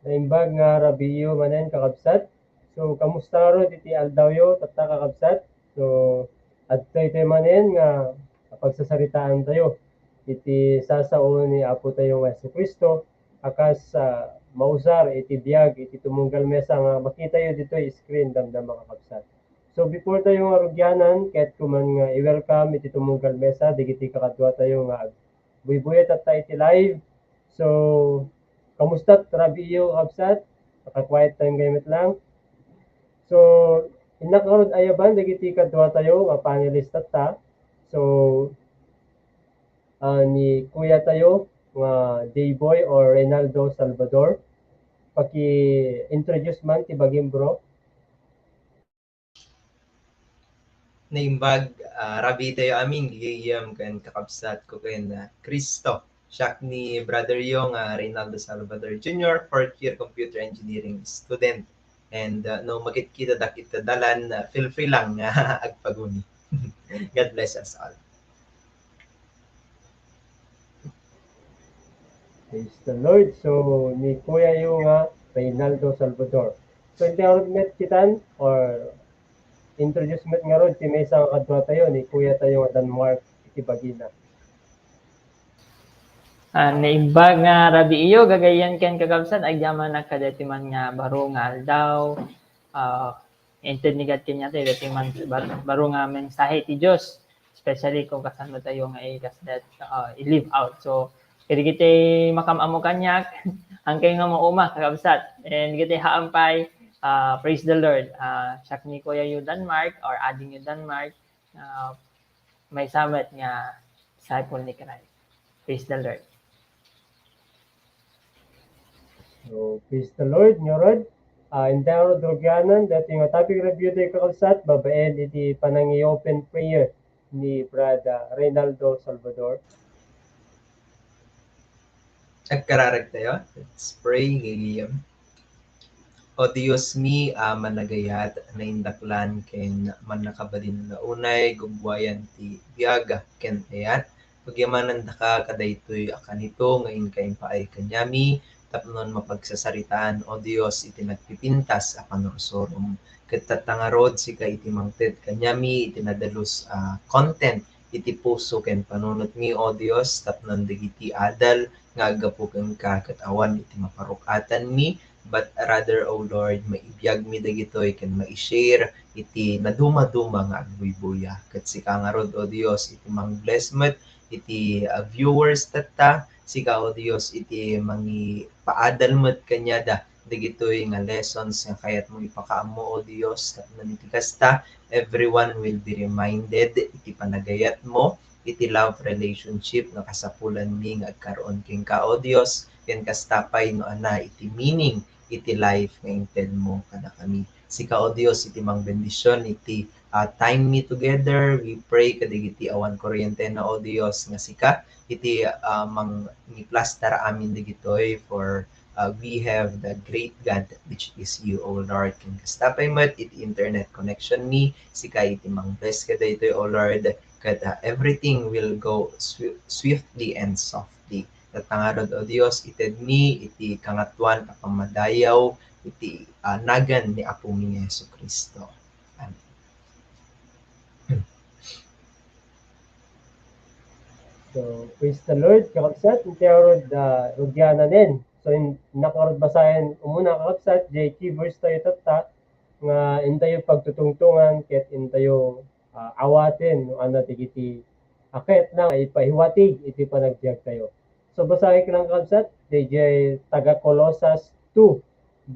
Naimbag nga Rabiyo manen kakabsat. So kamusta ro iti aldawyo tatta kakabsat. So adtoy tayo manen nga pagsasaritaan tayo iti sasao ni Apo tayo nga Hesus Kristo akas mausar iti biag iti tumunggal mesa nga makita yo ditoy screen damdam kakabsat. So before tayo nga rugyanan ket kuman nga i-welcome iti tumunggal mesa digiti kakadwa tayo nga buybuyet at iti live. So kamusta Rabiyo kakabsat? Naka-quiet time gamit lang. So inakarod ayaban dagiti kadwa tayo nga panelista ta. So ni kuya tayo nga Dayboy or Reynaldo Salvador. Paki-introduce man ti bagim bro. Naimbag rabi tayo aming gigayam kan kakabsat ko ken Cristo. Siya ni Brother Yong Reynaldo Salvador Jr., 4th year computer engineering student. And no magkita dakita dalan, feel free lang nga agpaguni. God bless us all. Praise the Lord. So, ni Kuya yung Reynaldo Salvador. So, hindi ako met kitan or introduce met nga ron, si Mesa nga kadwa tayo, ni Kuya tayo nga Denmark, itibagina. Naimbag nga rabi iyo, gagayan ken kakabsat, agyaman na kadetiman nga baro nga aldaw, intinigat kanya tayo, detiman baro nga mensahe ti Diyos, especially kung kasano tayo nga i-kasdat, i-live out. So, kaya kita makamamo kanyak, ang kayo nga mauma, kakabsat, and kita haampay, praise the Lord. Siyak ni Kuya yu Denmark, or adding yu Denmark, may samat nga disciple ni Christ. Praise the Lord. So, praise the Lord, nyo rod. Hindi ako drogyanan, dati nga topic review tayo kakabsat, babaen iti panangi open prayer ni Brada Reynaldo Salvador. Agkararag tayo. Let's pray. Gigiyam. O Diyos mi, managayat na indaklan ken manakabalin na unay gugwayan ti biyaga ken ayat. Pagyamanan da ka kadaytoy akanito ngayon kain paay kanyami tapnon mapagsasaritaan o Dios iti nagpipintas apan rosorum. Ket tatangarod sika iti mangted kanyami iti nadalus content iti puso ken panunot mi o Dios tapnon digiti adal nga agapuken ka ket awan iti maparukatan mi but rather, O Lord, maibiyag mi dagitoy ken mai-share iti naduma-duma nga agbuy-buya. Ket sika nga rod, O Dios, iti mang-bless met iti viewers tatta, sika O Dios iti mangi paadal met kanyada dagitoy nga lessons nga kayat mo ipakaammo O Dios tapno iti kasta everyone will be reminded iti panagayat mo iti love relationship nga kasapulan mi nga agkaroon ken ka O Dios ken kastapay no ana iti meaning iti life nga inted mo kada kami. Sika o Dios iti mang bendisyon iti time me together. We pray kadigiti awan kuryente na o Dios nga sika iti mang niplastar amin digitoy for we have the great God which is you, O Lord. Ken kastapay met iti internet connection me sika iti mang bless kada ito, O Lord. Kada everything will go swiftly and softly. Tatangarod o Dios, ited mi, iti kangatuan kapamadayaw, iti nagan ni Apo mi Yesu Kristo. Amen. So, praise the Lord, kakabsat, iti arod rugyanan So, nakarod basayan, umuna kakabsat, JT verse tayo tatta, nga intayo pagtutungtungan, ket intayo awatin, no ana tigiti akit na ipahiwatig, iti panagbiag tayo. So, basahin ko lang kakabsat, DJ taga Colossus 2,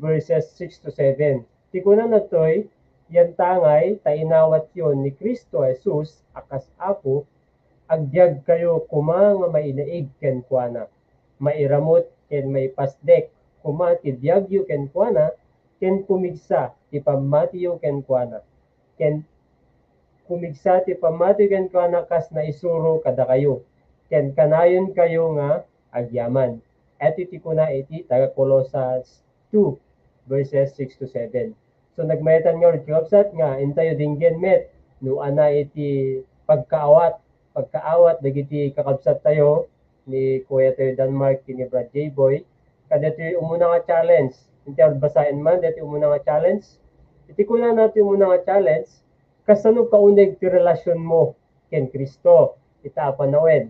verses 6 to 7. Tikunan na to'y, yan tangay, tainawat yon ni Kristo Jesus, akas apo, agbyag kayo kuma nga mainaig ken kuana. Mairamot ken maipasdek, kuma ti biagyo ken kuana, ken kumigsa ti pamatiyo ken kuana. Ken kumigsa ti pamatiyo ken kuana kas na isuro kada kayo. Ken kanayon kayo nga agyaman. At iti kuna iti taga Colossus 2 verses 6 to 7. So nagmayetan nga rin kapsat nga intayo dinggen met no ana iti pagkaawat dagiti kakabsat tayo ni Kuya tayo Denmark ni Brad J. Boy. Kada ito umuna nga challenge. Hindi basahin man, dito umuna nga challenge. Iti kuna natin umuna nga challenge, kasano kauneg ti relasyon mo ken Kristo. Ita panawid.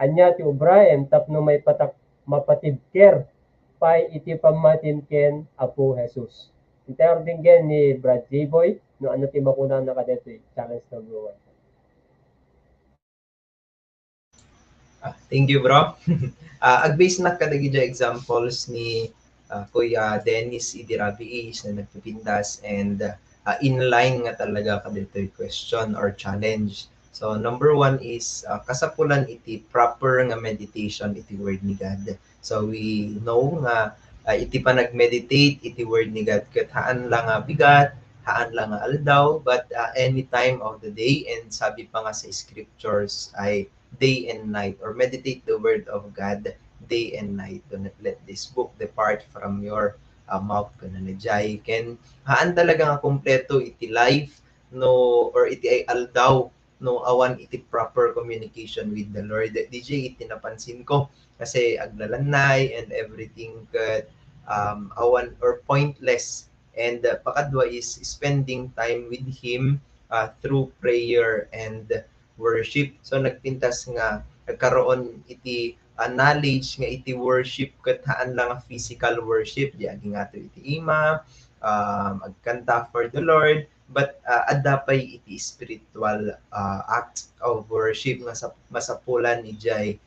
Anya ti Ubraem tapno may mapatibker pay iti pamatin ken Apo Jesus. Ita dinggen ni Brad J. Boy, no ano ti makuna na kadito challenge number 1. Thank you, bro. Ag-base na kadagi examples ni Kuya Dennis Idirabiis na nagpipindas and inline nga talaga kadito question or challenge. So number 1 is kasapulan iti proper nga meditation iti word ni God. So we know nga iti pa nag-meditate iti word ni God ket haan lang nga bigat, haan lang nga aldaw, but any time of the day, and sabi pa nga sa scriptures ay day and night, or meditate the word of God day and night. Do not let this book depart from your mouth ko na najay. Ken haan talaga nga kompleto iti life no or iti ay aldaw no awan iti proper communication with the Lord. DJ iti napansin ko kasi aglalannay and everything good awan or pointless. And pakadwa is spending time with Him through prayer and worship. So nagpintas nga nagkaroon iti knowledge nga iti worship ket haan lang a physical worship di agi nga iti ima agkanta for the Lord, but adapay iti spiritual act of worship nga masapulan ni Jay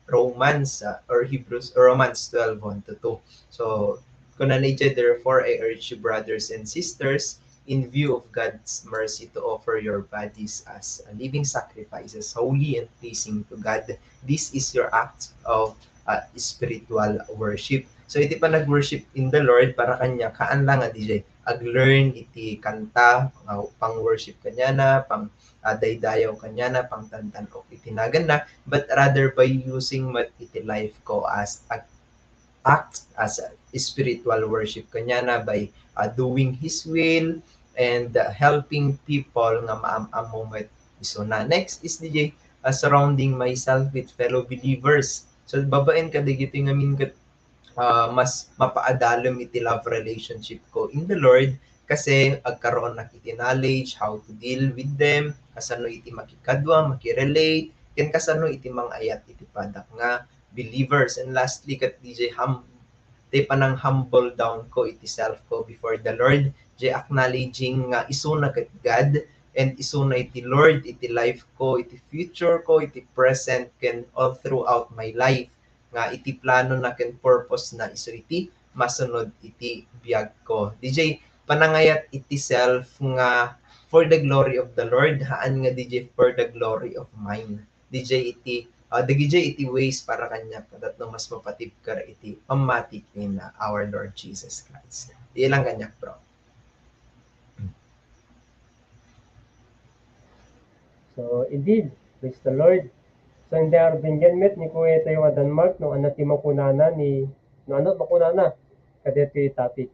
Romans or Hebrews or Romans 12:1-2. So kunan ni Jay, therefore I urge you brothers and sisters in view of God's mercy to offer your bodies as a living sacrifices, holy and pleasing to God. This is your act of spiritual worship. So iti pa nag-worship in the Lord para kanya kaan lang DJ ag-learn iti kanta pang-worship kanya na pang daydayaw kanya na pang tantan o itinagan na, but rather by using iti life ko as act as a spiritual worship kanya na by doing His will and helping people nga maamamo met iso na. Next is DJ surrounding myself with fellow believers. So babaen ka digito nga min mas mapaadalom iti love relationship ko in the Lord kasi agkaroon na iti knowledge how to deal with them, kasano iti makikadwa, makirelate, ken kasano iti mangayat iti padak nga believers. And lastly kat DJ te panang humble down ko iti self ko before the Lord, jay acknowledging nga isuna ket God and isuna iti Lord iti life ko, iti future ko, iti present ken all throughout my life nga iti plano na ken purpose na iso iti masunod iti biag ko. DJ panangayat iti self nga for the glory of the Lord, haan nga DJ for the glory of mine. DJ iti DJ iti ways para kanya kadat no mas mapatib ka iti pamatik in our Lord Jesus Christ. Di lang kanya bro. So indeed, praise the Lord. So hindi arbingen met ni kuya tayo nga Denmark no anat ti makunana ni no anat makunana kadet ti topic.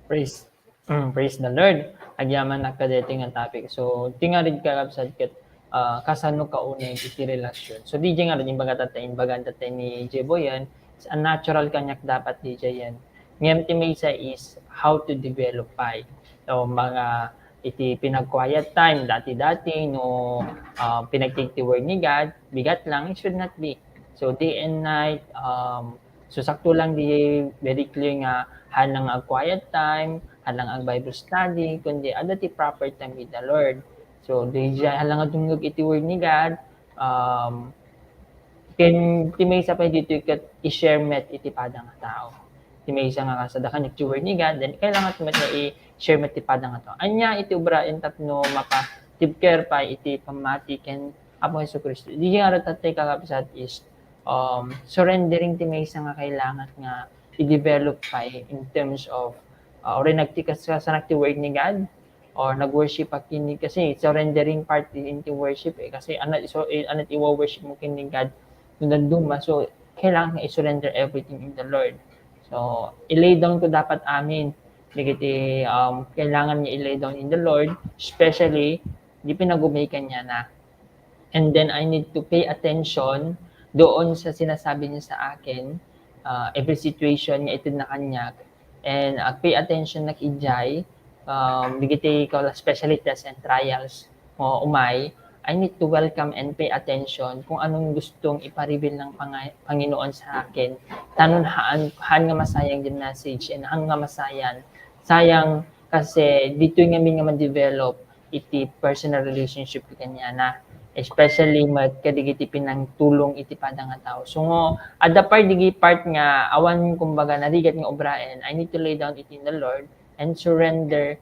Praise the Lord. Agyaman na kadete nga topic. So tingarid ka kapsad ket kasano ka unay iti relasyon. So DJ nga rin imbaga tatay ni Jeboyan, a natural kanyak dapat DJ yan. Ngem ti maysa is how to develop pa. So mga iti pinag-quiet time dati-dati no pinag-take the word ni God, bigat lang, it should not be. So day and night so sakto lang di very clear nga hanang ag quiet time, hanang ag Bible study, kundi ada ti proper time with the Lord. So di hanang dungog iti word ni God, ken ti maysa pa dito ket i-share met iti padang tao. Ti maysa nga kasada kan iti word ni God, then kailangan met na i-share met iti padang tao. Anya iti obra en tapno mapa tibker pa iti pamati ken Apo Jesucristo. Di nga tatay kakabsat is surrendering ti maysa nga kailangan nga i-develop pa in terms of or nagtikas ka sa nagti word ni God or nag-worship pa kini kasi surrendering part into worship kasi anat i-worship mo kini God nung duma, so kailangan nga i-surrender everything in the Lord. So i-lay down ko dapat amin digiti kailangan niya i-lay down in the Lord, especially di pinagumay kanya na. And then I need to pay attention doon sa sinasabi niya sa akin, every situation niya ito na kanya, and pay attention na kijay, digiti ko especially tests and trials mo umay, I need to welcome and pay attention kung anong gustong ipa-reveal ng Panginoon sa akin. Tanon haan nga masayang din message and hang nga masayan. Sayang kasi dito nga mi nga ma-develop iti personal relationship kanya na. Especially kadigiti pinang tulong iti padang nga tao. So at the part nga awan kumbaga narigat nga obraen, I need to lay down it in the Lord and surrender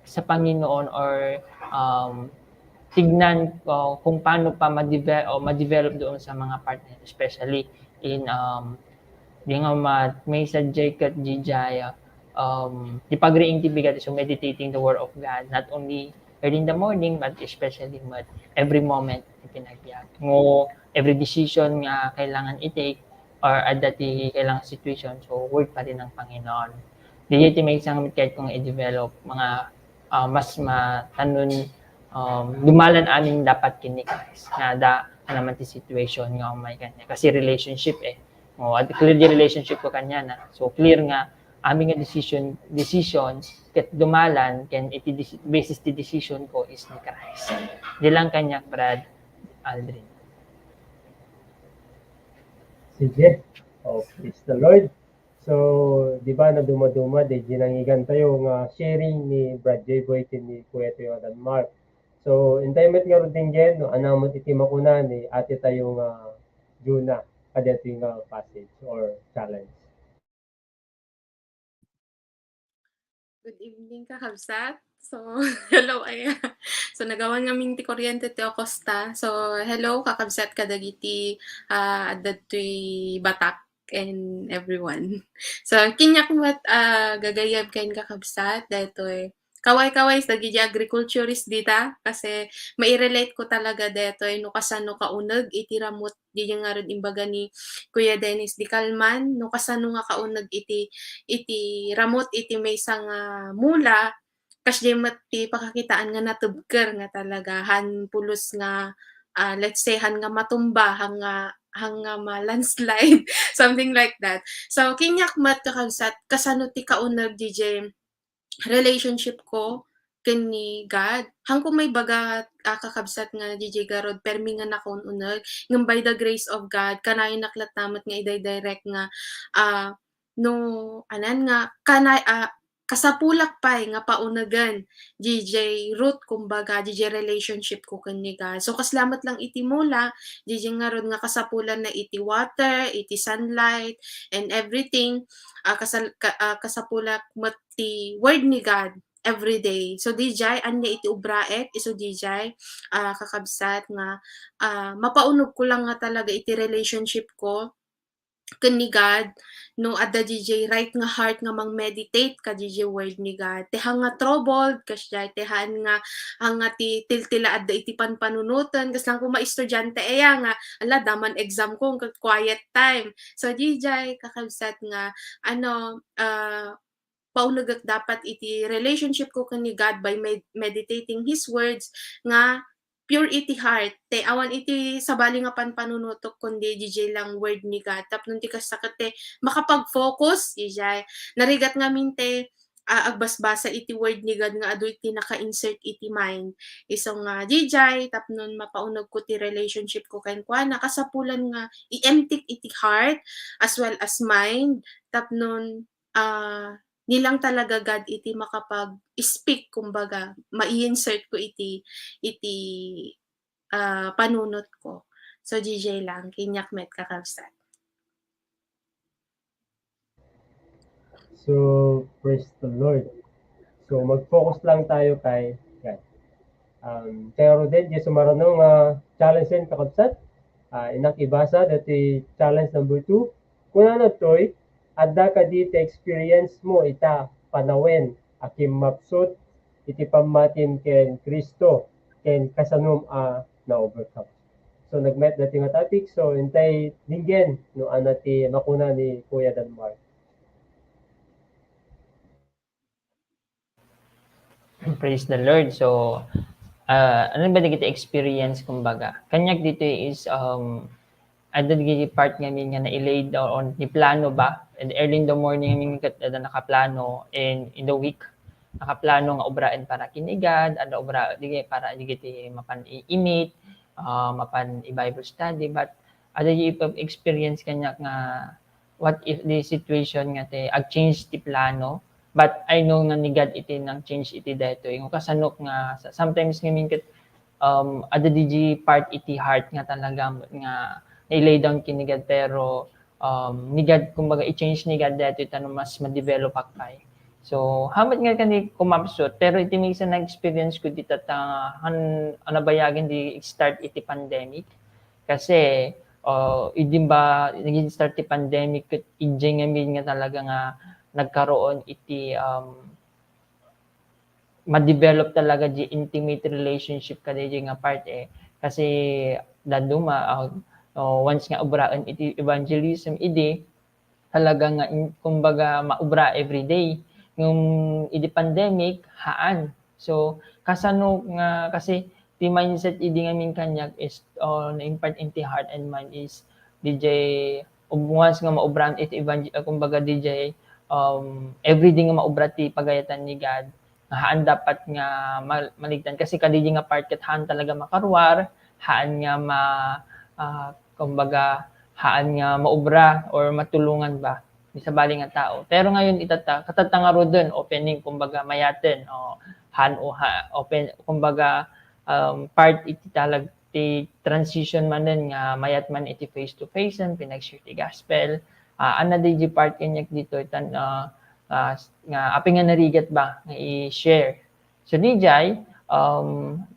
sa Panginoon or tignan ko kung paano pa ma-develop doon sa mga partner, especially in di nga may subject kat Jijaya di pagriing tibigat, so meditating the word of God not only early in the morning but especially every moment ipinagbiag mo, every decision nga kailangan i-take or at dati kailang situation, so work pa rin ng Panginoon. Di may isang kahit kung i-develop mga mas matanon dumalan aning dapat kini Christ nga da naman ti situation nga may kanya kasi relationship at clear the relationship ko kanya na so clear nga aming nga decision ket dumalan ken iti basis ti decision ko is ni Christ di lang kanya Brad Aldrin. Sige. Oh, praise the Lord. So, di ba na dumaduma, di ginangigan tayo nga sharing ni Brad J. Boy ni Kuya Teo Denmark. So, intimet nga rin din no, anamot iti makuna ni ate tayo nga Juna, kada ito yung passage or challenge. Good evening, kakabsat. So, hello ay. So, nagawan ngaming ti Kuryente ti Acosta. So, hello, kakabsat kadagiti adatoy Batak and everyone. So, kinyak mat gagayab kain kakabsat dahito kaway-kaway sa gigi agriculturist dita kasi mai-relate ko talaga dito no kasano kauneg iti ramot di nga rin imbaga ni Kuya Dennis Di Calman no kasano nga kauneg iti ramot iti may isang mula kas met ti pakakitaan nga natubker nga talaga han pulos nga let's say han nga matumba hanga ma landslide something like that. So kinyak mat kakabsat kasano ti kauneg DJ relationship ko ken ni God. Hangko may baga kakabsat nga DJ Garod permi nga nakununeg ngem by the grace of God kanay naklat namat nga iday-direct nga no anan nga kanay kasapulak pay nga paunegan DJ root kumbaga DJ relationship ko ken ni God. So kaslamat lang iti mula DJ nga rod nga kasapulan na iti water, iti sunlight and everything kasapulak met ti word ni God every day. So DJ anya iti ubraet iso DJ kakabsat nga mapaunog ko lang nga talaga iti relationship ko ken ni God no adda DJ right nga heart nga mang-meditate ka DJ word ni God. Tehan nga troubled kas tehan nga hanga ti tiltila adda iti panpanunutan kas lang ko maestudyante nga ala daman exam ko quiet time. So DJ kakabsat nga paunagak dapat iti relationship ko ken ni God by meditating His words nga pure iti heart. Te awan iti sabali nga panpanunutok kundi DJ lang word ni God. Tapno ti kasakit te makapag-focus DJ. Narigat nga minte agbasbasa iti word ni God nga adu iti naka-insert iti mind. Isong DJ tapnon mapaunog ko ti relationship ko ken kuana kasapulan nga i-empty iti heart as well as mind. Tapnon nilang talaga God iti makapag-speak kumbaga mai-insert ko iti panunot ko. So DJ lang kinyak met kakabsat. So, praise the Lord. So, mag-focus lang tayo kay God. Kaya Rodel, di sumaranong challenge yan kakabsat. Inak ibasa dati challenge number 2. Kung ano to'y, adda ka di experience mo ita panawen akim mapsut iti pamatin ken Kristo ken kasanum na overcome. So nagmet dati nga topic so intay linggen no anati makuna ni Kuya Denmark. Praise the Lord. So ano ba dito experience kumbaga? Kanyak dito is ada di part ngamin nga na-lay down on ni plano ba and early in the morning ngamin kada nakaplano and in the week nakaplano nga obraan para kinigad ada obra di para digiti mapan i-meet mapan i-Bible study but ada di experience kanya nga what if the situation nga te ag change ti plano but I know nga ni God iti nang change iti dayto yung kasanok nga sometimes ngamin ket ada di part iti heart nga talaga nga i-lay down kinigad pero ni God kumbaga i-change ni God dito ito mas ma-develop akpay. So hamat nga kani kumapsot pero iti may isa na-experience ko dito anabayagin di start iti pandemic kasi idin ba naging start ti pandemic idjeng nga talaga nga nagkaroon iti ma-develop talaga di intimate relationship ka di nga part kasi daduma once nga ubraan iti evangelism idi talaga nga kumbaga maubra everyday. Yung idi pandemic haan. So kasano nga kasi ti mindset idi ngamin kanyag is na impart inti heart and mind is DJ once nga maubran iti kumbaga DJ everyday nga maubra ti pagayatan ni God haan dapat nga maligtan kasi kadidi nga part ket haan talaga makarwar haan nga kumbaga haan nga maubra or matulungan ba ni sa bali nga tao. Pero ngayon katatanga ro dun opening kumbaga mayaten o haan o open kumbaga part iti talag ti transition man din nga mayat man iti face to face and pinag-share ti gospel. Ana di part kanyak dito itan nga aping nga narigat ba nga i-share. So DJ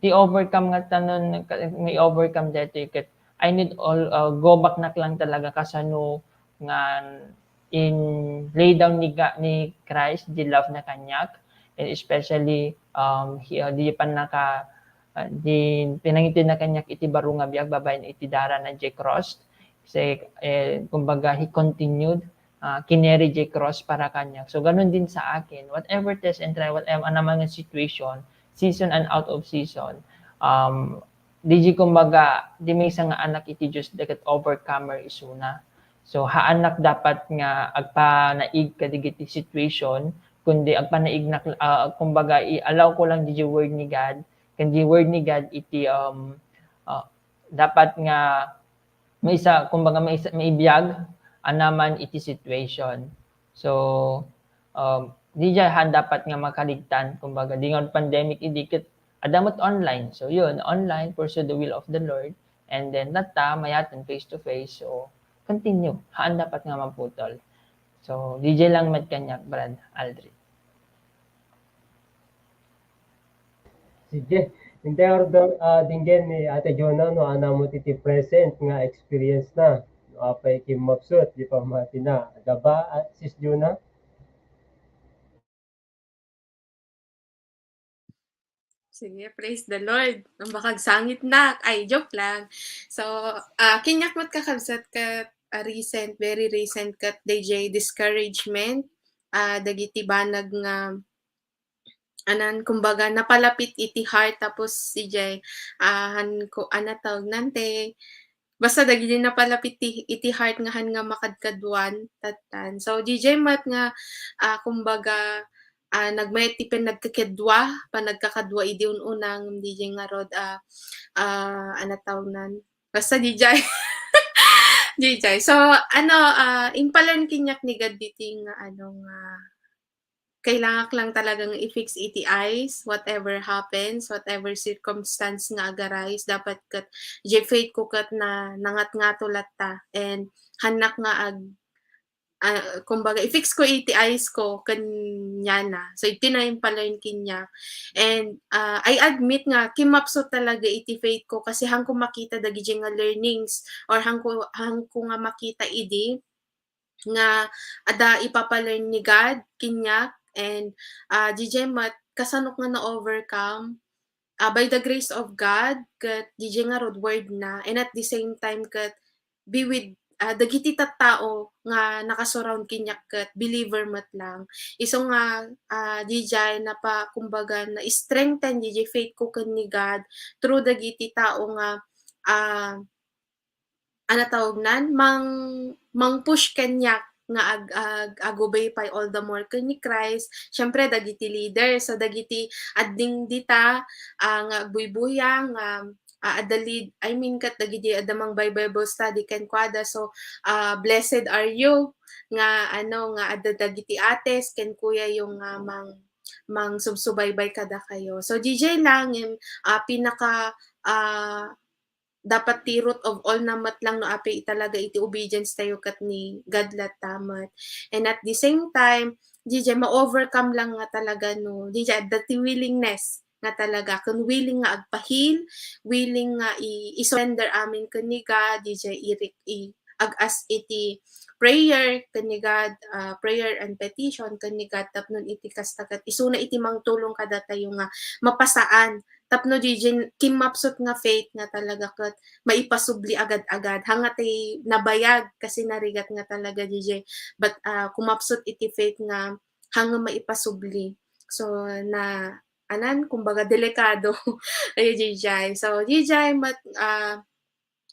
the overcome nga tanon may overcome dito ket I need all go back na lang talaga kasano nga in lay down ni Christ the love na kanyak and especially di pa naka di pinangitin na kanyak iti baro nga biag babaen iti dara na J cross kasi kumbaga he continued kineri J cross para kanyak. So ganun din sa akin. Whatever test and try, whatever anamang situation, season and out of season, di kumbaga di may isang anak iti Diyos dagat overcomer isuna. So haanak dapat nga agpa naig kadigiti situation kundi agpa naig na kumbaga i-allow ko lang di word ni God kundi word ni God iti dapat nga may isa kumbaga may ibiyag anaman iti situation. So di han dapat nga makaligtan kumbaga di nga pandemic idikit adamot online. So yun, online, pursue the will of the Lord. And then nata, mayatan face to face. So continue. Haan dapat nga maputol. So DJ lang mat kanyak, Brad Aldrin. Sige. Hindi dinggen ni Ate Jonah no ana mo titi present nga experience na. No apay kim mapsut di pa mati na. Daba at sis Jonah. Sige, praise the Lord. Ang bakag sangit na. Ay, joke lang. So, kinyak mat kakabsat kat very recent kat DJ discouragement. Dagiti banag nga anan kumbaga napalapit iti heart tapos si Jay tawag nante basta dagiti napalapit iti heart nga han nga makadkadwan tatan. So DJ mat nga kumbaga nagmayat ti nagkakadwa panagkakadwa idi unang DJ nga rod tawag nan basta DJ DJ. So impalan kinyak ni God biting kailangan lang talagang i-fix iti eyes, whatever happens, whatever circumstance nga agarais, dapat kat faith ko kat na nangat nga tulat ta, and hanak nga kumbaga i-fix ko iti eyes ko kanya na. So iti na yung pala yung kinya. And I admit nga, kimapso talaga iti faith ko kasi hang ko makita dagi nga learnings or hang ko nga makita idi nga ada ipapalearn ni God kinyak. And DJ mat kasanok nga na-overcome by the grace of God kat DJ nga rod word na and at the same time kat be with dagiti tattao nga nakasurround kinyak kat believer mat lang iso nga DJ na pa kumbaga na strengthen DJ faith ko ken ni God through dagiti tao nga tawag nan mang push kanyak nga agubay pa all the more ken ni Christ. Syempre dagiti leader so dagiti adding dita nga buybuyang adalid I mean kat dagiti adamang Bible study ken kwada so blessed are you nga nga adda dagiti ates ken kuya yung mang subsubaybay kada kayo. So DJ lang yung pinaka dapat ti root of all namat lang no ape talaga iti obedience tayo kat ni God tamat. And at the same time, DJ ma-overcome lang nga talaga no. DJ dati willingness nga talaga kun willing nga agpahil, willing nga i-surrender amin kun ni God, DJ ag-as iti prayer kanigad, prayer and petition kanigad tapnon iti kastagat isuna iti mangtulong kada tayo nga mapasaan tapno dijin kimapsot nga faith nga talaga ket maipasubli agad-agad hangat ay nabayag kasi narigat nga talaga DJ but kumapsot iti faith nga hanga maipasubli so na anan kumbaga delikado ay DJ so DJ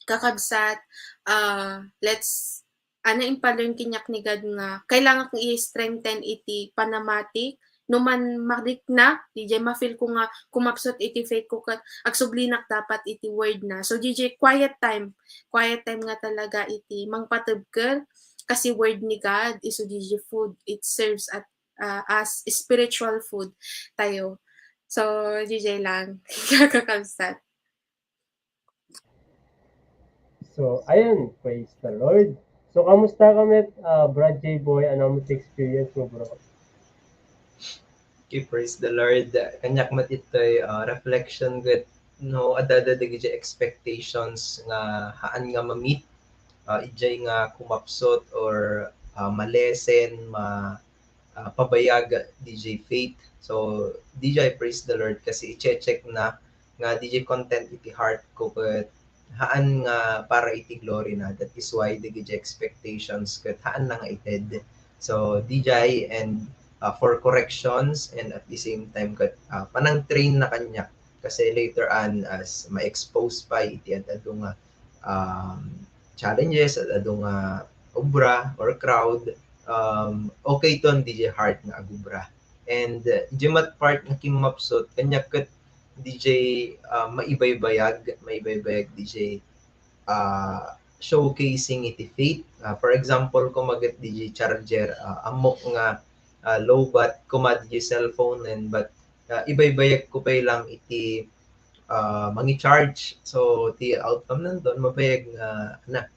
kakabsat let's impalern kinyak ni God nga kailangan kong i-strengthen iti panamatik no man mariknak DJ ma-feel ko nga kumapsot iti faith ko kat agsublinak dapat iti word na so DJ quiet time nga talaga iti mangpatebker kasi word ni God iso DJ food it serves as spiritual food tayo so DJ lang kakabsat. So, ayun, praise the Lord. So, kamusta kami, Brad J. Boy? Ano mo experience mo, bro? Okay, praise the Lord. Kanyak mat ito'y reflection good no adada dagi expectations nga haan nga ma-meet ijay nga kumapsot or malesen pabayag DJ Faith. So DJ praise the Lord kasi i-check na nga DJ content iti heart ko ket haan nga para iti glory na that is why the expectations ket haan na nga ited. So DJ and for corrections and at the same time ket panang train na kanya kasi later on as ma-expose pa iti adto nga challenges at adto nga obra or crowd okay ton DJ Heart nga agubra and jimat part nga kimapsot kanya ket DJ maibaybayag DJ showcasing iti faith for example kung maget DJ charger amok nga low-bat kumad yung cellphone and but ibaybayag ko pa lang iti mangi-charge. So, ti outcome nandun, mabayag na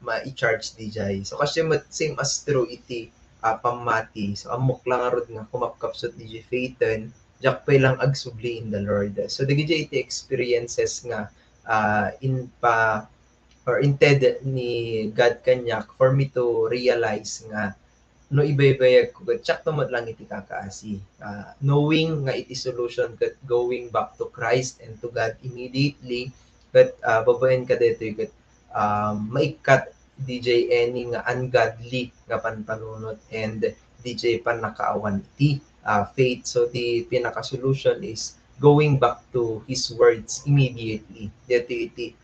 ma-i-charge DJ. So, kasi same as true iti pamati. So, amok lang arod nga kumapkapsot DJ Faithen, jak pa lang agsubli in the Lord. So, DJ iti experiences nga inted ni God kanyak for me to realize nga no ibaybayag ko ket tsak tumod lang iti kakaasi knowing nga iti solution ket going back to Christ and to God immediately ket babaen ka detoy ket maikat DJ any nga ungodly nga panpanunot and DJ panakaawan iti faith so the pinaka solution is going back to his words immediately deto iti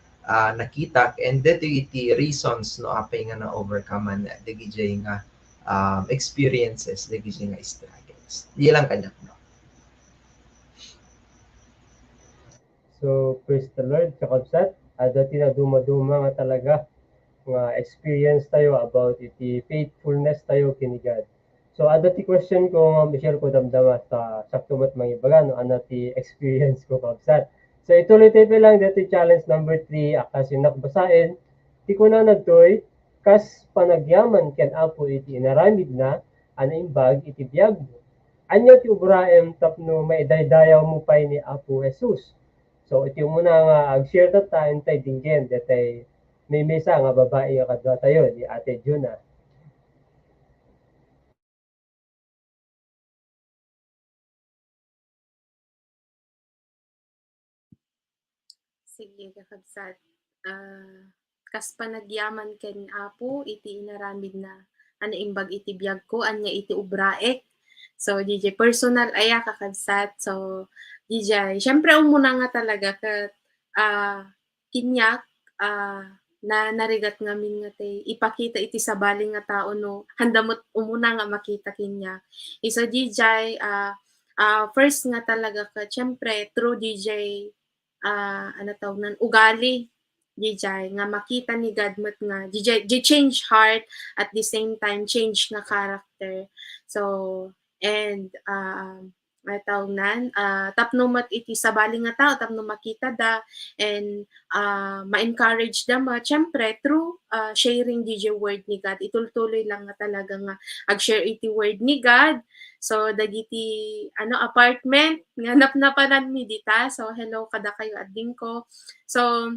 nakita and deto iti reasons no apay nga na overcome na DJ nga experiences lagi siya nga struggles. Di lang kanya. So, praise the Lord, kakabsat. Dati na duma-duma nga talaga nga experience tayo about iti faithfulness tayo kini God. So, dati question ko nga share ko damdama sa saktumat mga ibaga no ti experience ko kakabsat. So, ituloy tayo lang dati challenge number 3 akasin nakbasain. Ti ko na nagtoy kas panagyaman ken apo iti inaramid na imbag iti biyag mo. Anya ti ubraem tapno maidaydayaw mo pay ni Apo Jesus. So iti muna nga ag-share ta entay dinggen detay may mesa nga babae nga kadwa tayo ni Ate Juna. Sige kakabsat. Kas panagyaman ken Apo iti inaramid na imbag iti biyag ko anya iti ubraek. So DJ personal aya kakabsat. So DJ syempre umuna nga talaga ket kinyak na narigat ngamin nga tay ipakita iti sabaling nga tao no handamot umuna nga makita kinyak. Iso DJ first nga talaga ket syempre through DJ ugali DJ nga makita ni God met nga DJ change heart at the same time change nga character so and tapno mat iti sabaling nga tao tapno makita da and ma-encourage da syempre through sharing DJ word ni God itultuloy lang nga talaga nga ag-share iti word ni God so dagiti apartment nga napnapanan mi dita so hello kada kayo ading ko so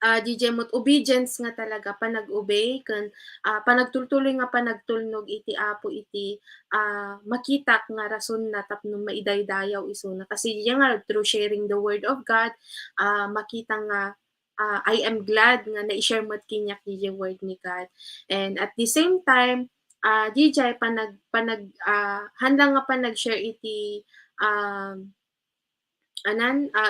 DJ mo't obedience nga talaga panag-obey ken panagtultuloy nga panagtulnog iti Apo iti makita nga rason na tapno maidaydayaw isuna kasi diya nga through sharing the word of God makita nga I am glad nga na-share mo't kinyak DJ word ni God. And at the same time DJ handa nga panag-share iti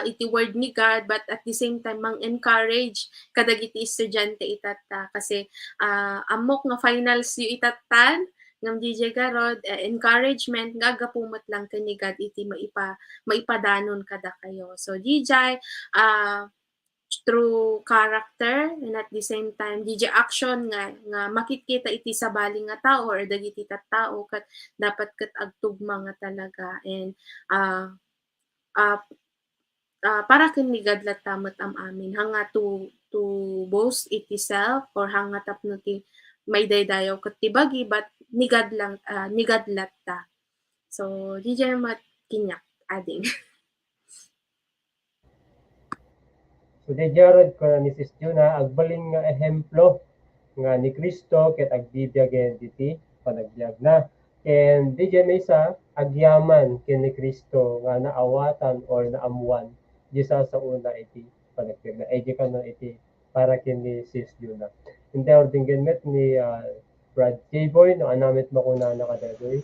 iti word ni God but at the same time mang-encourage kadagiti estudyante itata kasi amok nga finals yu itatan ngam DJ Garod encouragement nga agapumot lang kani God iti maipadanon kada kayo. So DJ through character and at the same time DJ action nga makikita iti sabali nga tao or dagiti tattao kat dapat ket agtugma nga talaga and para ken ni God latamot amin hanga to boast iti self or hanga tapno ti may daydayaw ket ti bagi but ni God lang ni God latta. So DJ mat kinyak ading. So di jarod ko ni Sis Juna agbalin nga ehemplo nga ni Kristo ket agbibiyag diti panagbiag na. And di may sa agyaman ken ni Kristo nga naawatan or naamuan di sa una iti panagbiag na. Edi kano iti para ken ni Sis Juna. Hindi ordingan met ni Brad K-Boy no anamit makuna na kadadoy.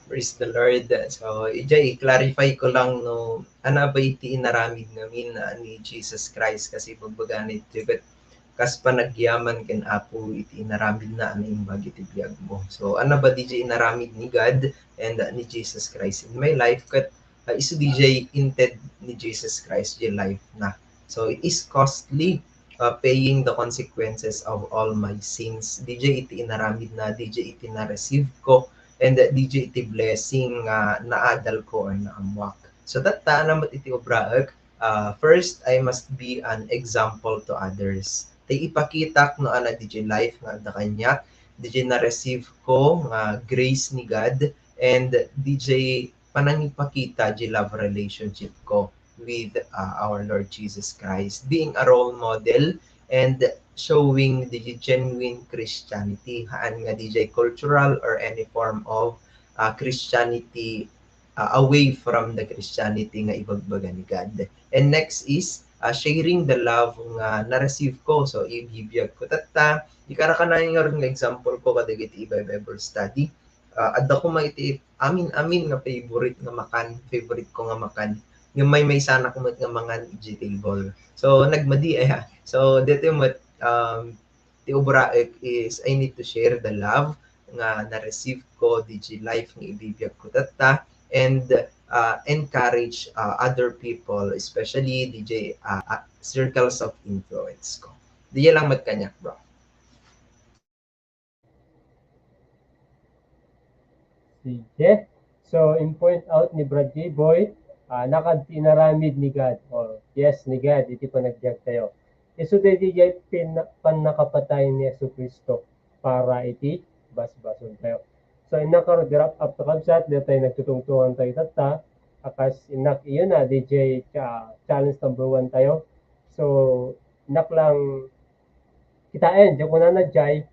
Praise the Lord. So, i-clarify ko lang no, ano ba iti inaramid namin ni Jesus Christ kasi pagbaganit but kas panagyaman ken Apo iti inaramid na aning bagi ti biag mo. So, ano ba DJ inaramid ni God and ni Jesus Christ in my life kat isu DJ inted ni Jesus Christ your life na. So, it is costly paying the consequences of all my sins. DJ iti inaramid na, DJ iti na-receive ko and DJ iti blessing naadal ko or naamwak. So tatta namat iti obraag, first I must be an example to others. Tay ipakita no ana DJ life nga da kanya, DJ na receive ko nga grace ni God and DJ panangipakita di love relationship ko with our Lord Jesus Christ, being a role model and showing the genuine Christianity, haan nga DJ cultural or any form of Christianity away from the Christianity nga ibagbaga ni God. And next is sharing the love nga na-receive ko. So, ibibiyag ko tata. Ikara ka na nga example ko kadagiti Bible study. Adda ko maiti amin nga favorite ko nga makan. Yung may sana kumot nga mga vegetable. So, nagmadi So, dito yung the obraek is I need to share the love nga na-receive ko DJ life nga ibibiyag ko tata and encourage other people especially DJ circles of influence ko. DJ lang magkanyak bro. Sige. So, in point out ni Brad J. Boy, nakadinaramid ni God. Or, yes, ni God, iti panagbiag tayo. Isu DJ nakapatay ni Yesu Kristo para iti basbason tayo. So inakaro dirap up to kabsat dito tayo nagtutungtungan tayo tata akas inak iyon na DJ challenge number 1 tayo. So inak lang kitain di ko na jay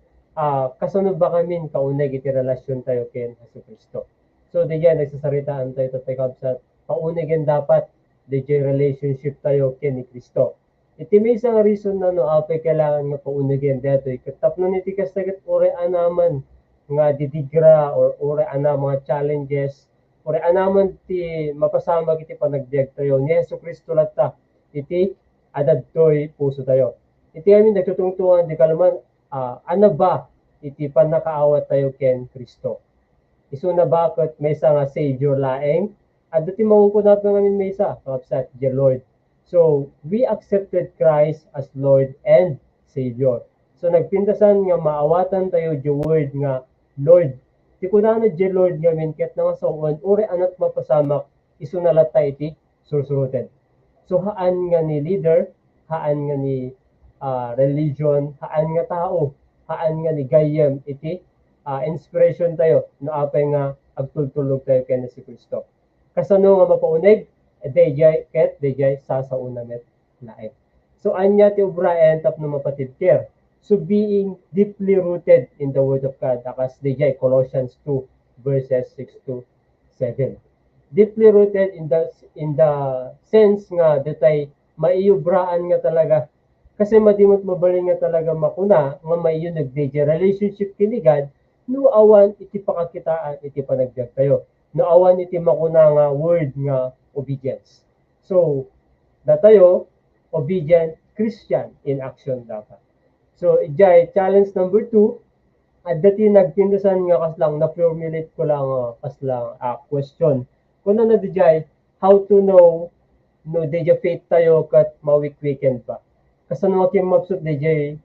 kasunod ba kami kaunay iti relasyon tayo ken Yesu Kristo. So DJ nagsasaritaan tayo tayo kabsat kaunay gen dapat DJ relationship tayo ken ni Kristo. Iti may isang reason na no apay kailangan nga paunagin dito ikatapno niti kasagat ore anaman nga didigra or ore ana mga challenges ore anaman ti mapasama iti panagbiag tayo ni Yesu Kristo latta iti adadtoy puso tayo. Iti amin nagtutungtungan di kalman ano ba iti panakaawat tayo ken Kristo. Isu na bakit may isa nga Savior laeng adto ti mangungkunat ngamin may isa kapsat dear Lord. So, we accepted Christ as Lord and Savior. So, nagpintasan nga maawatan tayo di word nga Lord. Ti kunana di Lord nga minket nga sa uwan, uri anat mapasamak, isunalata iti sursurutin. So, haan nga ni leader, haan nga ni religion, haan nga tao, haan nga ni gayem, iti inspiration tayo, no apay nga agtultulog tayo kay si Kristo. Kasano nga mapaunig, dayjay sasauna met laeng. So anya ti ubraen tapno mapatid ker. So being deeply rooted in the Word of God, akas DJ Colossians 2 verses 6 to 7. Deeply rooted in the sense nga datay maiubraan nga talaga kasi madimot mabaling nga talaga makuna nga may yun nagdeja relationship kini God no awan iti pakakitaan iti panagbiag tayo. No awan iti makuna nga word nga obedience. So datayo obedient Christian in action dapat. So ijay challenge number 2 at dati nagpindusan nga kaslang na-formulate ko lang kaslang question. Kung na dijay how to know no deja faith tayo kat mawik-weekend pa. Kasano kim mapsut DJ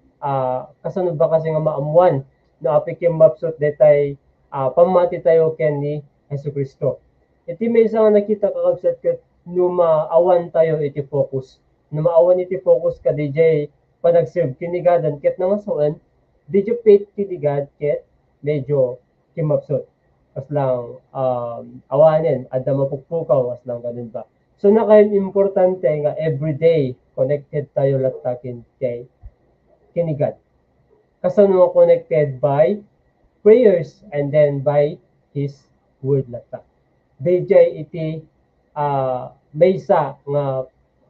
kasano ba kasi nga maamuan no apik kim mapsut detay pamati tayo ken ni Hesus Kristo. Iti may isang nakita kakabsat kat no maawan tayo iti focus. No maawan iti focus ka DJ panag-serve kinigadan ket nangasoan DJ faith kinigan ket medyo kimapsut. Kaslang awanin adda mapukpukaw kaslang ganun ba. So nakain importante nga everyday connected tayo latakin kay kinigat. Kasano connected by prayers and then by His word latak. DJ iti maysa nga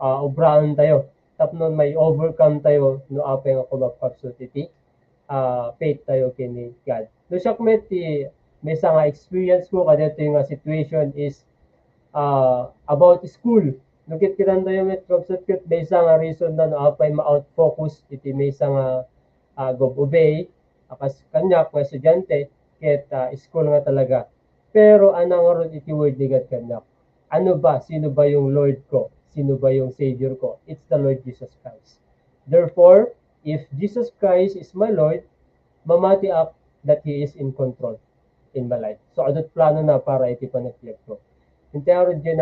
obrahan tayo. Tapnon may overcome tayo no apay nga kumapapsut iti faith tayo kini God. No syakmet ti maysa nga experience ko kadto nga situation is about school. Nukit kitan tayo met kapsat ket maysa nga reason na apay ma-out focus iti maysa nga go-obey akas kanyak nga estudyante ket school nga talaga. Pero anang ron iti word ni God kanyak. Ano ba? Sino ba yung Lord ko? Sino ba yung Savior ko? It's the Lord Jesus Christ. Therefore, if Jesus Christ is my Lord, mamati up that He is in control in my life. So, adot plano na para iti panagtiyak ko. Interon dyan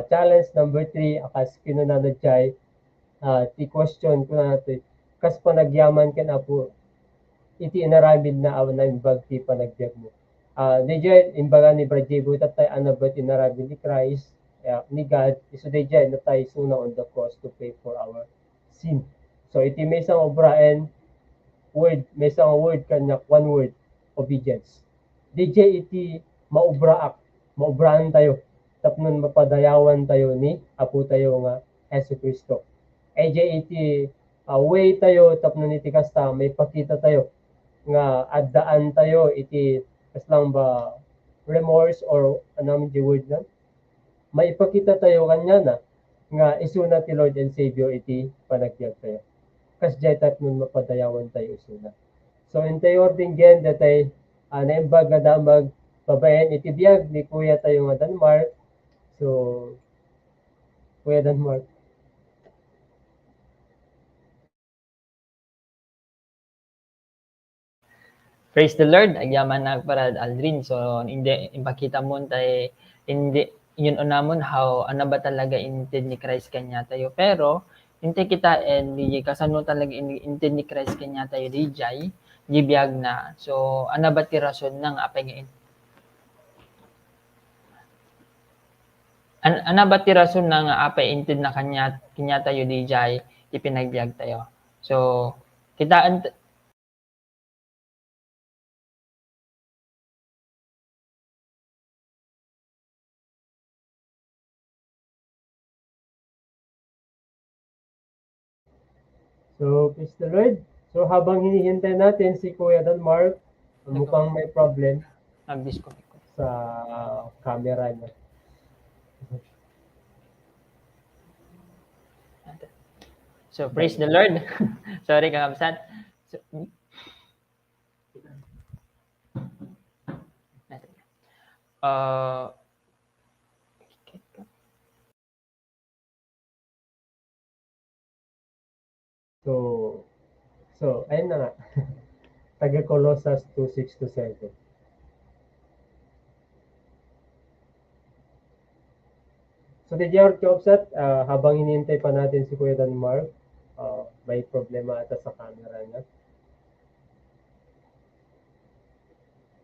challenge number 3, akas kinunanod jay, ti question ko na natin, kas panagyaman ka na po, iti inaramid na awan na imbag ti panagbiag mo. DJ, imbaga ni Brad J. Butat tayo anabat inaramid ni Christ, ni God, iso DJ, na tayo suna on the cross to pay for our sin. So, iti may isang obraen, may isang word kanya, one word, obedience. DJ, iti maubraan tayo, tapnon mapadayawan tayo ni Apo tayo nga Hesus Kristo. AJ iti way tayo tapnon iti kasta may pakita tayo nga addaan tayo iti kaslang ba remorse or anong di word na may ipakita tayo kanya na nga isuna ti Lord and Savior iti panagbiag tayo. Kasjay tapnon mapadayawan tayo isuna. So entayor din gen datay naimbag nga damag babayan iti biyag ni Kuya tayo nga Denmark. So, Kuya Denmark. Praise the Lord, agyaman na para Aldrin. So, hindi ipakita mo tay hindi yun namon how ano ba talaga intend ni Christ kanya tayo. Pero inte kita and di kasano talaga intend ni Christ kanya tayo DJ, gibiyag na. So, ano ba ti rason nang apay nga ana ba ti rason nang apay intend na kanya tayo DJ ipinagbiag tayo. So, kita So, praise the Lord. So, habang hinihintay natin si Kuya Denmark, mukhang may problem nag-disconnect ko sa camera niya. So, praise the Lord. Sorry, kakabsat. So, ayun na nga. Taga Colossus 2:6-7. So, did you upset habang hinihintay pa natin si Kuya Denmark, may problema ata sa camera niya.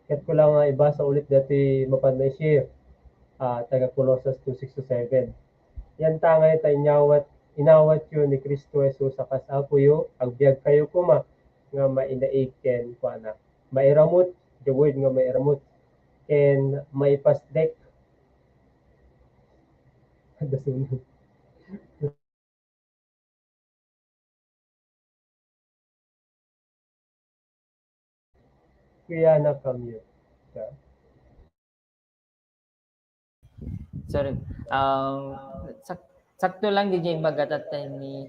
Ket ko lang ibasa ulit dati mapan share taga Colossus 2:6-7. Yan tangay tayo nyawat inawat yo ni Kristo Jesus sa kasapuyo, agbyag kayo kuma nga mainaig ken kuana. Mairamot, the word nga mairamot ken maipasdek. Dasunod. Kaya na kami. Sorry. Sakto lang DJ bagatat ni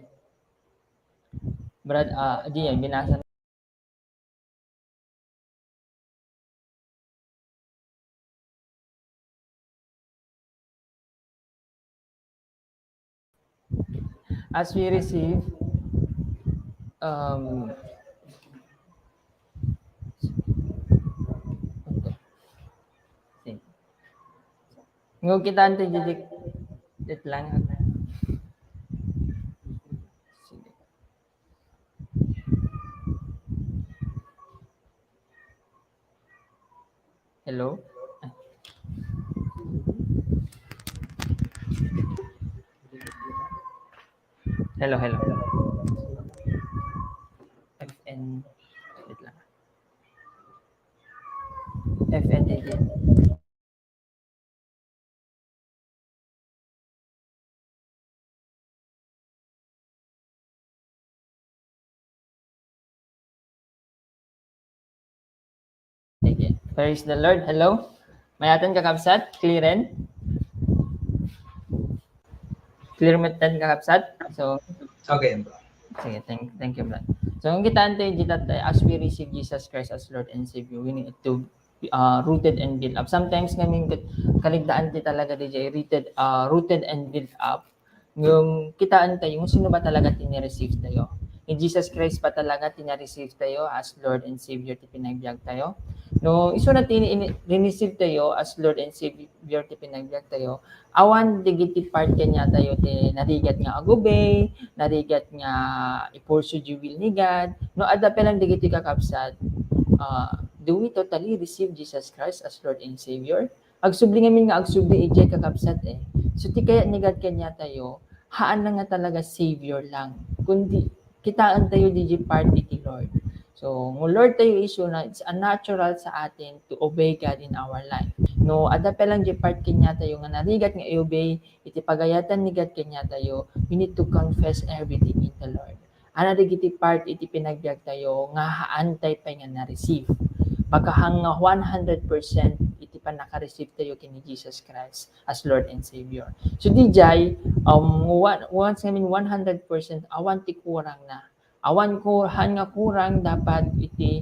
Brad di yan binasa as we receive Ngog kita ante didik dit lang. Sige. Hello? Hello. FN dit lang. FN edit. Sige. Praise the Lord. Hello. Mayatan kakabsat, clearen. Clear metan kakabsat. So Okay, bro. sige, thank you, Brad. So kung kita ante ditat as we receive Jesus Christ as Lord and Savior, we need to rooted and built up. Sometimes ngamin kaligdaan ti talaga DJ rooted and built up. Yung kitaan tayo, yung sino ba talaga tinireceive tayo? In Jesus Christ pa talaga tinireceive tayo as Lord and Savior ti pinagbiag tayo? No, iso na receive tayo as Lord and Savior ti pinagbiag tayo. Awan digiti part kanya tayo ti narigat nga agubay, narigat nga i-pursue the will ni God. No, ada pa lang digiti kakabsat. Do we totally receive Jesus Christ as Lord and Savior? Agsubli ngamin nga agsubli ijay kakabsat eh. So ti kaya ni God kanya tayo, haan na nga talaga Savior lang. Kundi kitaan tayo di part ti Lord. So, ng Lord tayo issue na it's unnatural sa atin to obey God in our life. No, ada pa lang di part kanya tayo nga narigat nga i-obey, iti pagayatan ni God kanya tayo, we need to confess everything in the Lord. Ana digiti part iti pinagbiag tayo nga haantay pa nga na-receive. Pagkahang 100% iti pa naka-receive tayo kini Jesus Christ as Lord and Savior. So DJ, once 100% awan ti kurang na. Awan ko han nga kurang dapat iti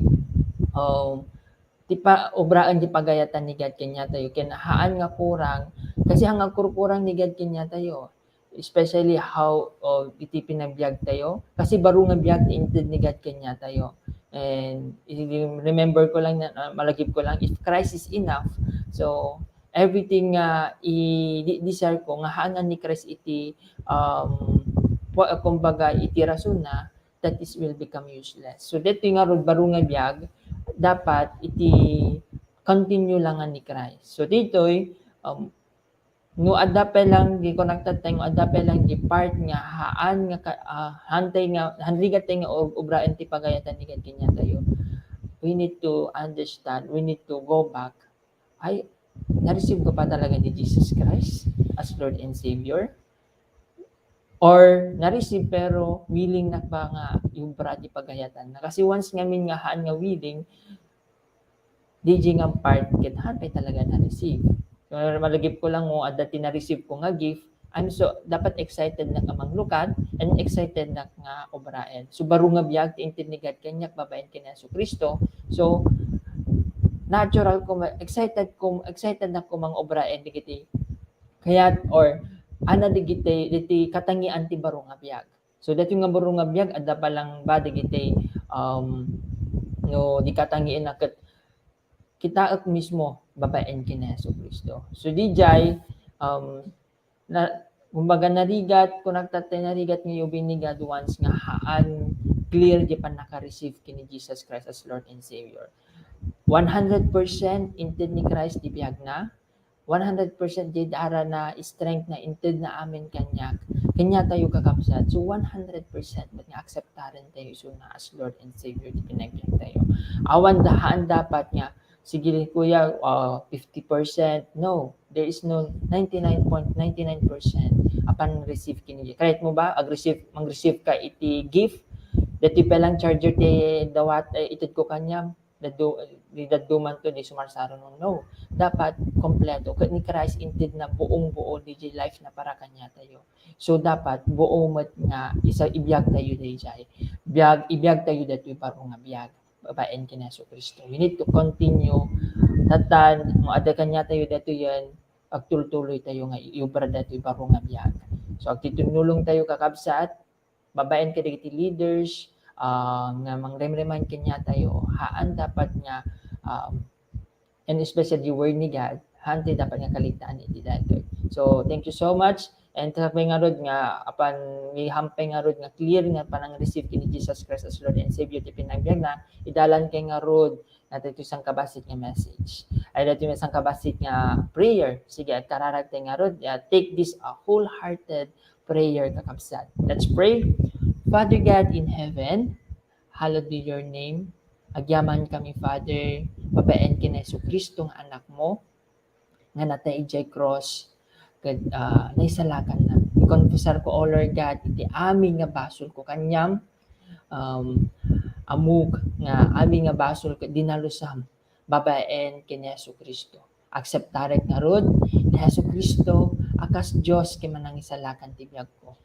ti pa obraan di pagayatan ni God kanya tayo haan nga kurang kasi hanggang kurang ni God kanya tayo, especially how iti pinagbiag tayo kasi baro nga biag ti inted ni God kanya tayo. And remember ko lang na malagip ko lang, if Christ is enough, so everything i-desire ko nga haanan ni Christ iti kumbaga iti rason na that is will become useless. So dito nga rod baro nga biag dapat iti continue lang ni Christ. So dito'y no adape lang di connected tayo adape lang di part nga haan nga hantay nga hanligat tayo nga obraan ti pagayatan ni kanya tayo. We need to understand, we need to go back. Ay, na-receive ko pa talaga ni Jesus Christ as Lord and Savior? Or na-receive pero willing na ba nga yung brati pagayatan na? Kasi once nga min nga haan nga willing, DJ nga part, kithaan pa talaga na-receive. So, malagip ko lang mo, at dati na-receive ko nga gift, I'm so, dapat excited na kamang lukat, and excited na nga obraen. So, baro nga biyag, tintinigad kanyak, babaen kanya so Kristo. So, natural ko, excited na ko mang obraen, digiti. Kaya, or, ana digiti katangian ti baro nga biag. So dati nga baro nga biag adda pa lang ba digiti no di katangian na kita at mismo babaen kina Hesus Kristo. So dijay na kumbaga narigat kun nagtatay narigat nga binigad once nga haan clear di pa naka-receive kini Jesus Christ as Lord and Savior. 100% inted ni Christ di biag na 100% jay dara na strength na inted na amin kanyak. Kanya tayo kakabsat. So 100% but nga acceptaren tayo so na as Lord and Savior di pinagyan tayo. Awan dahaan dapat nga sige kuya 50%. No, there is no 99.99% upon receive kini. Kahit mo ba mag-receive ka iti gift dati pa lang charger ti dawat itid ko kanya dadduman to di sumarsaro no. Dapat kompleto ni Christ inted na buong-buo di life na para kanya tayo. So dapat buo met nga isa ibiyag tayo dayjay. Ibiyag tayo datoy paro nga biyag babaen kini Hesus Kristo. We need to continue tatan mo ada kanya tayo dato yan agtultuloy tayo nga iubra datoy paro nga biyag. So agtitunulong tayo kakabsat babaen ka dagiti leaders nga mangrem-remind kanya tayo haan dapat nga and especially word ni God hante dapat nga kaligtaan iti datoy. So thank you so much and tapay nga rod nga apan gihampay nga rod nga clear nga panang receive kini Jesus Christ as Lord and Savior ti pinagbiag na idalan kay nga rod nato ito isang kabasit nga message ay dato isang kabasit nga prayer sige at kararag tay nga rod take this a wholehearted prayer kakabsat. Let's pray. Father God in heaven, hallowed be your name. Agyaman kami, Father, babaen kina Hesus Kristo nga anak mo, nga natay ijay cross, naisalakan na. I-confessar ko, O Lord God, iti amin nga basol ko kanyam, amug nga amin nga basol ko dinalusam, babaen kina Hesus Kristo. Acceptarek nga rod, ni Hesus Kristo, akas Diyos kay manang isalakan tibiyag ko.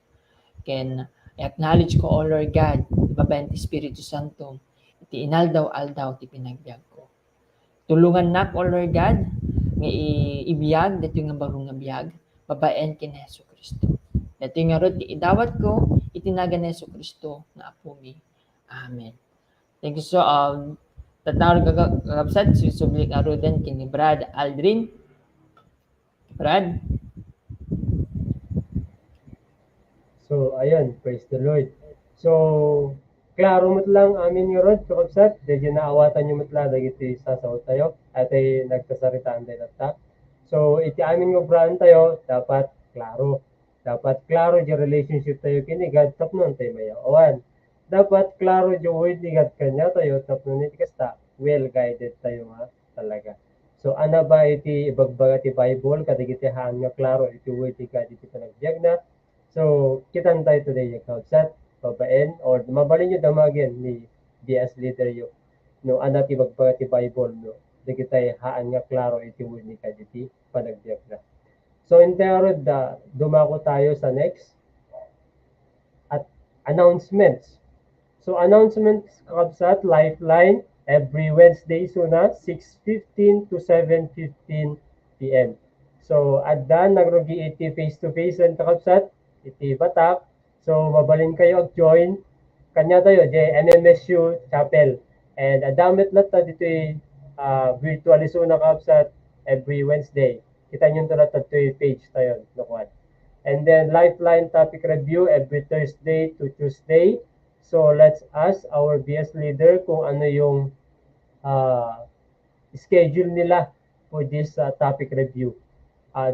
Ken i-acknowledge ko, O Lord God, babaen ti Espiritu Santo, iti inaldaw-aldaw ti pinagbiag ko. Tulungan nak, O Lord God, nga ibiyag, dito nga barong nga biyag, babaen kin Hesus Kristo. Dito nga rod, idawat ko, itinagan ni Hesus Kristo na apo mi. Amen. Thank you so, tatawag kakabsat, susublik nga rod din kini Brad Aldrin. Brad? So, ayun, praise the Lord. So, klaro mo't lang amin yung rod, kakabsat, dahil naawatan yung matla, dahil iti sasaw tayo, at ay nagkasaritaan tayo natta. So, iti amin yung brand tayo, dapat klaro. Dapat klaro yung relationship tayo kinigad, tapnon tayo mayawan. Dapat klaro yung word ni God kanya tayo, tapnon iti kasta, well-guided tayo nga talaga. So, ano ba iti ibagbaga ti Bible, kadigiti haan nga klaro, iti word ni God, iti panagbiag na. So, kitan tayo today yung kausat, babaen, or mabalin nyo damagin ni BS leader yung no, ano ti bagbaga ti Bible, no, di kita haan nga klaro iti word ni God, iti panagbiag na. So, in terod, dumako tayo sa next at announcements. So, announcements kakabsat, Lifeline, every Wednesday suna, 6:15 to 7:15 p.m. So, adda nagrogi iti face-to-face and kakabsat, iti batak. So, mabalin kayo ag-join. Kanya tayo, MMSU Chapel. And adamit lahat dito virtual isuna kakabsat every Wednesday. Kita nyo lahat ito page tayo. Nakuha. And then, Lifeline topic review every Thursday to Tuesday. So, let's ask our BS leader kung ano yung schedule nila for this topic review.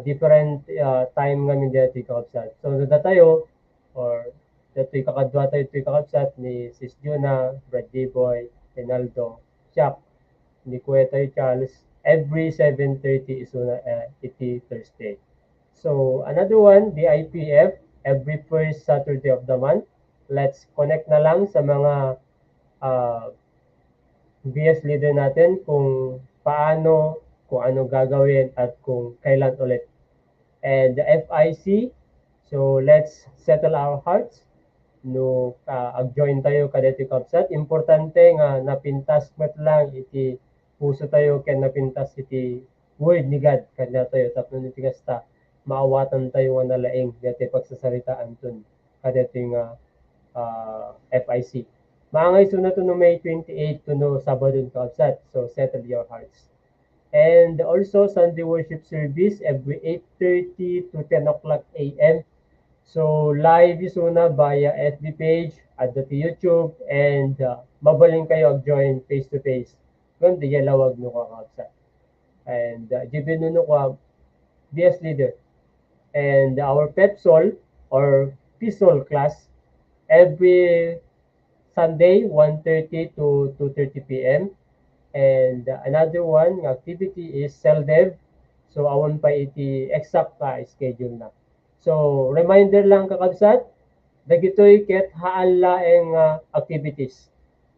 Different time ngamin dito kakabsat. So, nada tayo, or dito kakadwa tayo ito kakabsat ni Sis Juna, Brad D-Boy, Renaldo, Chuck, ni Kuya tayo Charles, every 7:30 is iti Thursday. So, another one, the IPF, every first Saturday of the month. Let's connect na lang sa mga BS leader natin kung paano, kung ano gagawin, at kung kailan ulit. And the FIC, so let's settle our hearts. No, ag-join tayo kadeti kapsat. Importante nga napintas mat lang iti puso tayo ken napintas iti word ni God kanya tayo tapno iti kasta maawatan tayo nga nalaing deti pagsasaritaan tun kadeti nga FIC. Maangay sunod no May 28 to no Sabado kapsat. So settle your hearts. And also Sunday worship service every 8:30 to 10 o'clock a.m. So live isuna via FB page at the YouTube and mabaling kayo join face to face. Kung di lawag no kakabsa. And given no ko DS leader. And our PEPSOL or PSOL class every Sunday 1:30 to 2:30 p.m. And another one activity is CellDev. So awon pa iti exact ka schedule na. So reminder lang kakabsat, dagitoy ket haan laeng activities.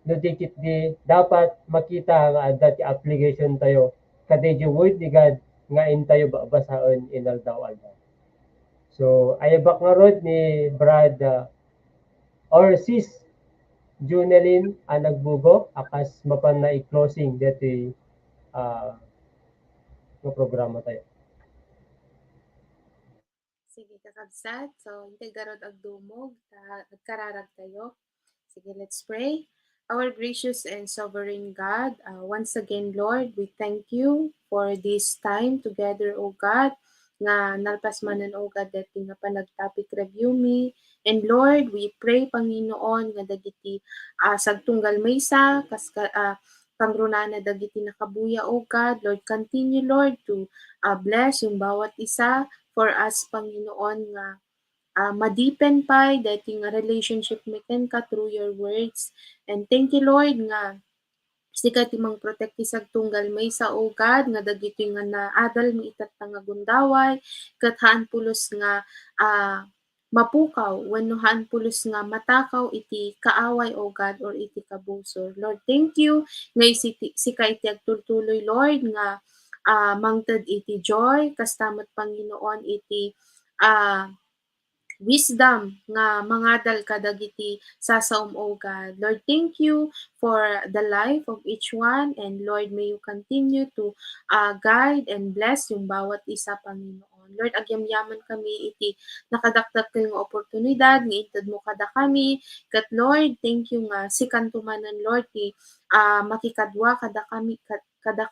No dikit di dapat makita nga adda ti application tayo kadto word ni God nga intayo babasaon inaldaw-aldaw. So ayabak nga rod ni Brad or sis Junelin ang nagbugo akas mapan na i-closing dito ng programa tayo. Sige, kakabsat. So, hintay garod agdumog, agkararag tayo. Sige, let's pray. Our gracious and sovereign God, once again, Lord, we thank you for this time together, O God, nga nalpasmanan, O God, dati nga panag-topic review me. And Lord, we pray, Panginoon, nga dagiti sagtunggal maysa, kangrunana dagiti nakabuya, O God. Lord, continue, Lord, to bless yung bawat isa for us, Panginoon, nga ma-deepen pa dati nga relationship meken ka through your words. And thank you, Lord, nga sika timang protekti sagtunggal may sa O God, nga dagiti nga naadal mi itat nga gundaway, kat haan pulos nga mapukaw, wenno haan pulos nga matakaw iti kaaway, O God, or iti kabusor. Lord, thank you, nga sika iti agtultuloy, Lord, nga mangted iti joy, kastamat Panginoon iti wisdom nga mangadal kadagiti sasaom, O God. Lord, thank you for the life of each one, and Lord, may you continue to guide and bless yung bawat isa, Panginoon. Lord, agyamyaman kami iti nakadakdak kayong oportunidad nga intad mo kada kami. Kat Lord, thank you nga sikantumanan, Lord, ti makikadwa kada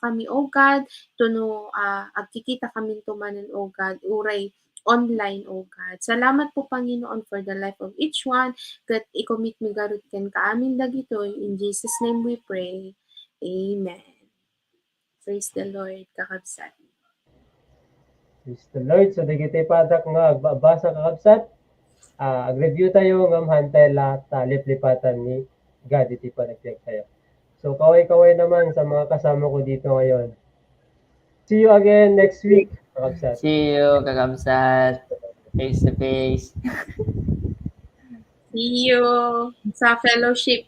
kami, O God, tuno agkikita kami tumanan, O God, uray online, O God. Salamat po, Panginoon, for the life of each one. Kat i-commit mi garud ken kaamin dagitoy. In Jesus' name we pray. Amen. Praise the Lord, kakabsat. Praise the Lord. So digiti padak nga agbabasa kakabsat. Ag-review tayo ng hantela liplipatan ni God iti panagpiyag tayo. So kaway-kaway naman sa mga kasama ko dito ngayon. See you again next week, kakabsat. See you, kakabsat. Face to face. See you sa fellowship.